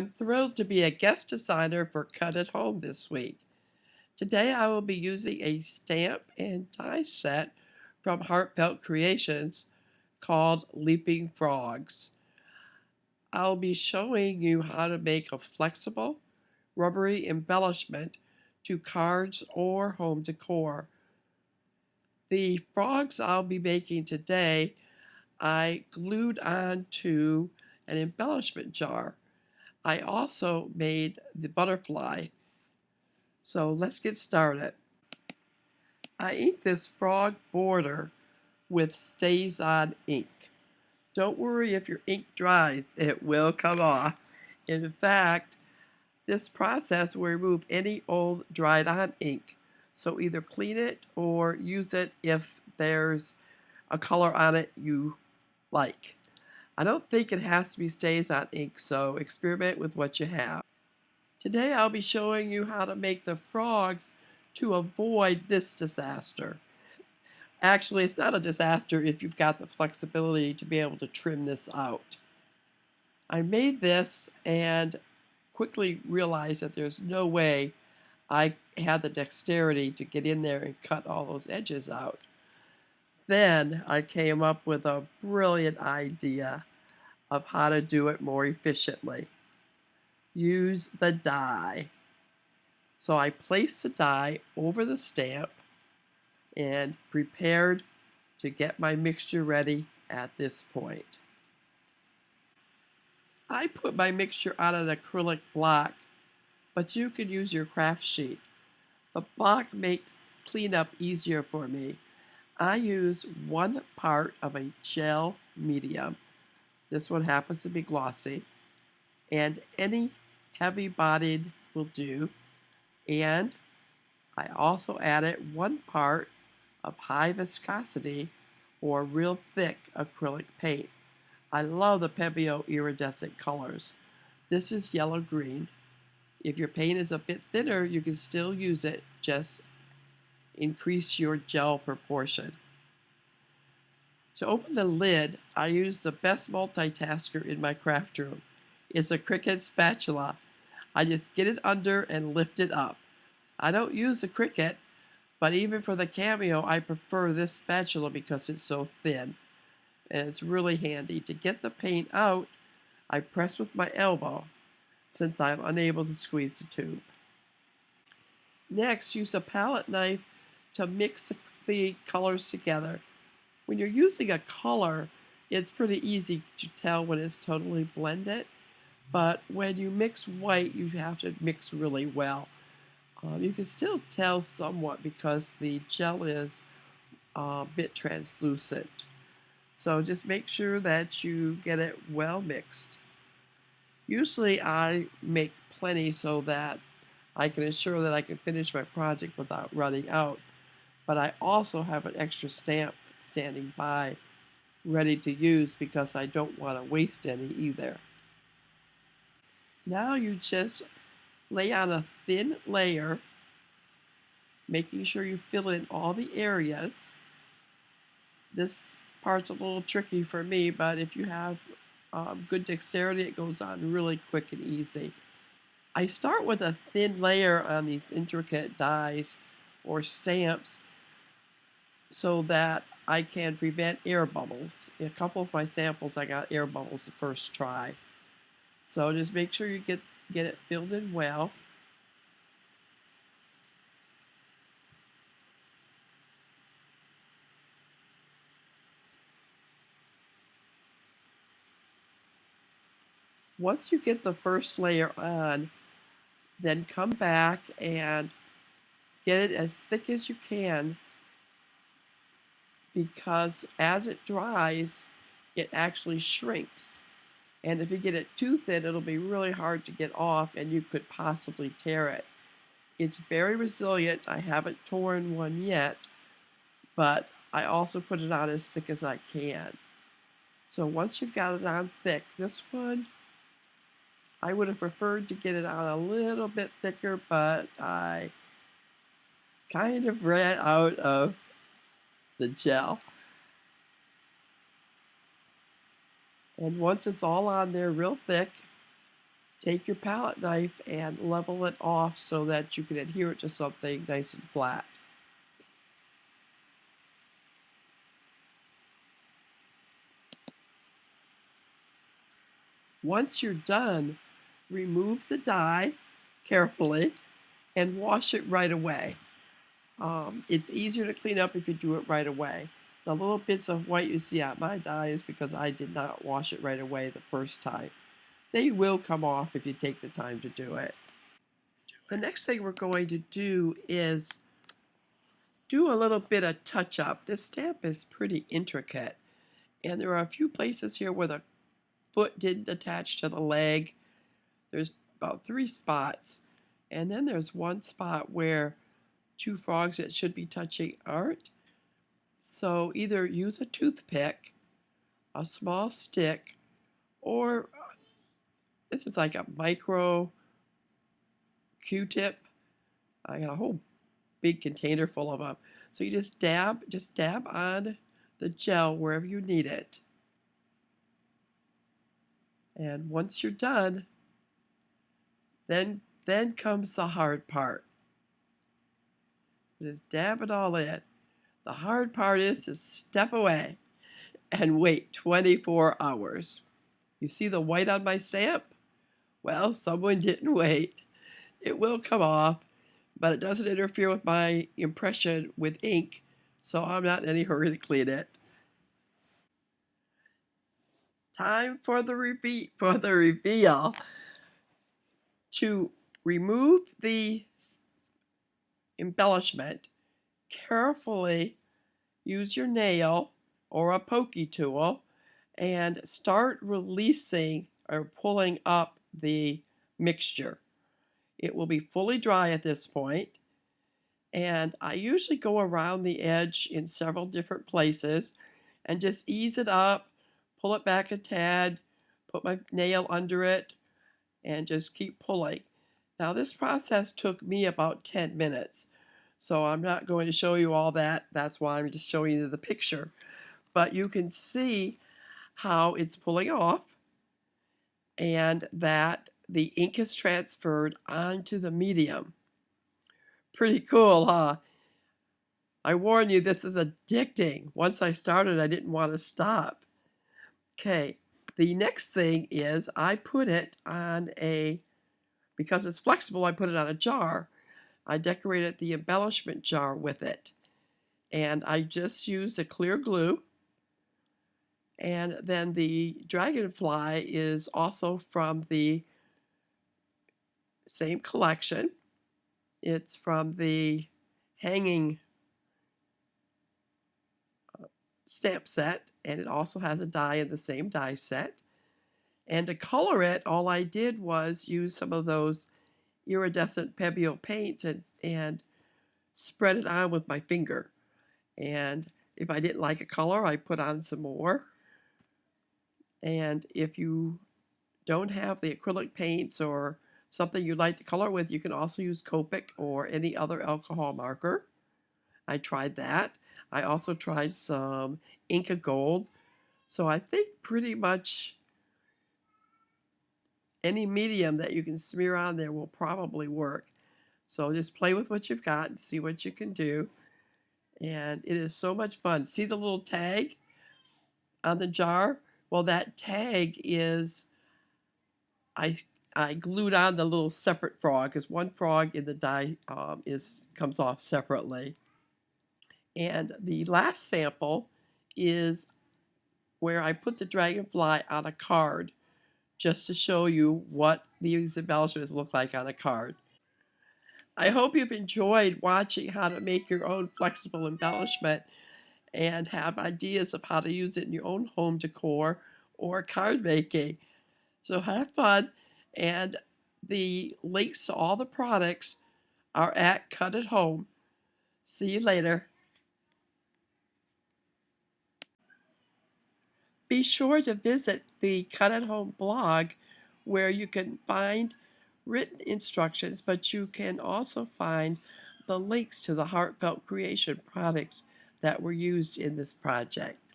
I'm thrilled to be a guest designer for Cut at Home this week. Today I will be using a stamp and die set from Heartfelt Creations called Leaping Frogs. I'll be showing you how to make a flexible, rubbery embellishment to cards or home decor. The frogs I'll be making today I glued onto an embellishment jar. I also made the butterfly. So let's get started. I inked this frog border with Stays On ink. Don't worry if your ink dries, it will come off. In fact, this process will remove any old dried on ink. So either clean it or use it if there's a color on it you like. I don't think it has to be Stays On ink, so experiment with what you have. Today I'll be showing you how to make the frogs to avoid this disaster. Actually, it's not a disaster if you've got the flexibility to be able to trim this out. I made this and quickly realized that there's no way I had the dexterity to get in there and cut all those edges out. Then I came up with a brilliant idea of how to do it more efficiently. Use the die. So I placed the die over the stamp and prepared to get my mixture ready at this point. I put my mixture on an acrylic block, but you could use your craft sheet. The block makes cleanup easier for me. I use 1 part of a gel medium. This one happens to be glossy, and any heavy-bodied will do. And I also added 1 part of high viscosity or real thick acrylic paint. I love the Pebeo iridescent colors. This is yellow-green. If your paint is a bit thinner, you can still use it, just increase your gel proportion. To open the lid, I use the best multitasker in my craft room. It's a Cricut spatula. I just get it under and lift it up. I don't use the Cricut, but even for the cameo, I prefer this spatula because it's so thin. And it's really handy. To get the paint out, I press with my elbow since I'm unable to squeeze the tube. Next, use a palette knife to mix the colors together. When you're using a color, it's pretty easy to tell when it's totally blended, but when you mix white, you have to mix really well. You can still tell somewhat because the gel is a bit translucent. So just make sure that you get it well mixed. Usually I make plenty so that I can ensure that I can finish my project without running out, but I also have an extra stamp standing by ready to use because I don't want to waste any either. Now you just lay on a thin layer, making sure you fill in all the areas. This part's a little tricky for me, but if you have good dexterity, it goes on really quick and easy. I start with a thin layer on these intricate dies or stamps so that I can prevent air bubbles. In a couple of my samples, I got air bubbles the first try. So just make sure you get it filled in well. Once you get the first layer on, then come back and get it as thick as you can, because as it dries, it actually shrinks. And if you get it too thin, it'll be really hard to get off and you could possibly tear it. It's very resilient. I haven't torn one yet, but I also put it on as thick as I can. So once you've got it on thick, this one, I would have preferred to get it on a little bit thicker, but I kind of ran out of the gel. And once it's all on there real thick, Take your palette knife and level it off so that you can adhere it to something nice and flat. Once you're done, remove the die carefully and wash it right away. It's easier to clean up if you do it right away. The little bits of white you see on my die is because I did not wash it right away the first time. They will come off if you take the time to do it. The next thing we're going to do is do a little bit of touch-up. This stamp is pretty intricate, and there are a few places here where the foot didn't attach to the leg. There's about 3 spots, and then there's one spot where 2 frogs that should be touching aren't. So either use a toothpick, a small stick, or this is like a micro Q-tip. I got a whole big container full of them. So you just dab on the gel wherever you need it. And once you're done, then comes the hard part. Just dab it all in. The hard part is to step away and wait 24 hours. You see the white on my stamp? Well, someone didn't wait. It will come off, but it doesn't interfere with my impression with ink, so I'm not in any hurry to clean it. Time for the reveal. To remove the embellishment, carefully use your nail or a pokey tool and start releasing or pulling up the mixture. It will be fully dry at this point, and I usually go around the edge in several different places and just ease it up, pull it back a tad, put my nail under it, and just keep pulling. Now this process took me about 10 minutes, so I'm not going to show you all that. That's why I'm just showing you the picture. But you can see how it's pulling off and that the ink is transferred onto the medium. Pretty cool, huh? I warn you, this is addicting. Once I started, I didn't want to stop. Okay, the next thing is I put it on because it's flexible, I put it on a jar. I decorated the embellishment jar with it. And I just used a clear glue. And then the dragonfly is also from the same collection. It's from the hanging stamp set, and it also has a die in the same die set. And to color it, all I did was use some of those iridescent Pebeo paints and spread it on with my finger. And if I didn't like a color, I put on some more. And if you don't have the acrylic paints or something you'd like to color with, you can also use Copic or any other alcohol marker. I tried that. I also tried some Inca Gold. So I think pretty much any medium that you can smear on there will probably work. So just play with what you've got and see what you can do. And it is so much fun. See the little tag on the jar? Well, that tag is, I glued on the little separate frog, because one frog in the die comes off separately. And the last sample is where I put the dragonfly on a card, just to show you what these embellishments look like on a card. I hope you've enjoyed watching how to make your own flexible embellishment and have ideas of how to use it in your own home decor or card making. So have fun, and the links to all the products are at Cut at Home. See you later. Be sure to visit the Cut at Home blog, where you can find written instructions, but you can also find the links to the Heartfelt Creation products that were used in this project.